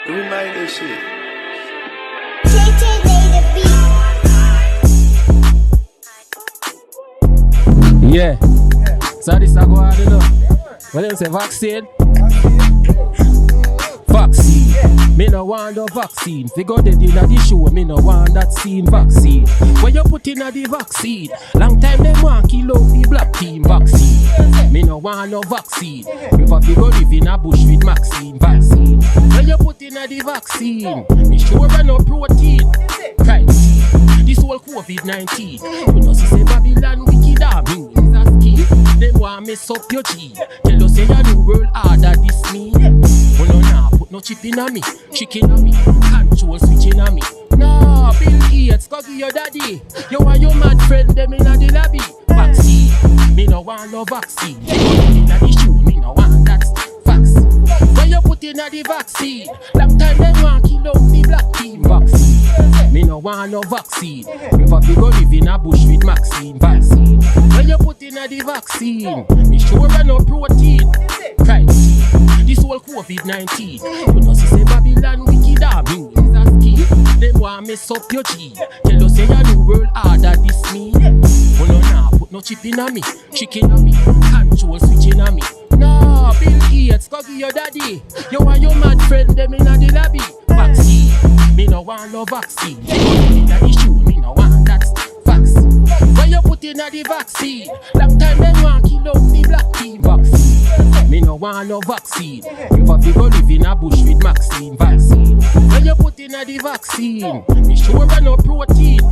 Who made this shit? Yeah. So this I go on, you know. What them say, vaccine? Vaccine. Me no want the vaccine. Fi go dead inna the show. Me no want that scene vaccine. When you put inna the vaccine, long time them want kill out the black team vaccine. Me no want no vaccine. Prefer fi go live in a bush with Maxine vaccine. When you put inna the vaccine, me sure no protein. Right. This whole COVID-19. You know say Babylon wicked army is a scheme. Them want mess up your G. Tell us say your new world order this me. Oh no nah, put no chip in a me, chicken a me, control switch in a me. Nah, Bill Gates, go give your daddy. You and your mad friend them inna the lobby. Vaccine, me no want no vaccine. You put inna the shoe, me no want that vaccine. When you put inna the vaccine, long time them want kill out the black team vaccine. Me no want no vaccine. Prefer fi go live in a bush with Maxine vaccine. When you put inna the vaccine, me sure no protein. Right. This whole COVID-19. You know say Babylon wicked army is a scheme. Them want mess up your G. Tell us say your new world order this me. Oh no nah, put no chip in a me, chicken a me, control switch in a me. Nah, Bill Gates, go give your daddy. You and your mad friend them inna the lobby. Vaccine, me no want no vaccine. You put inna the shoe, me no want that vaccine. When you put inna the vaccine, long time them want kill out the black team vaccine. Me no want no vaccine. Prefer fi go live in a bush with Maxine vaccine. When you put inna the vaccine, me sure no protein.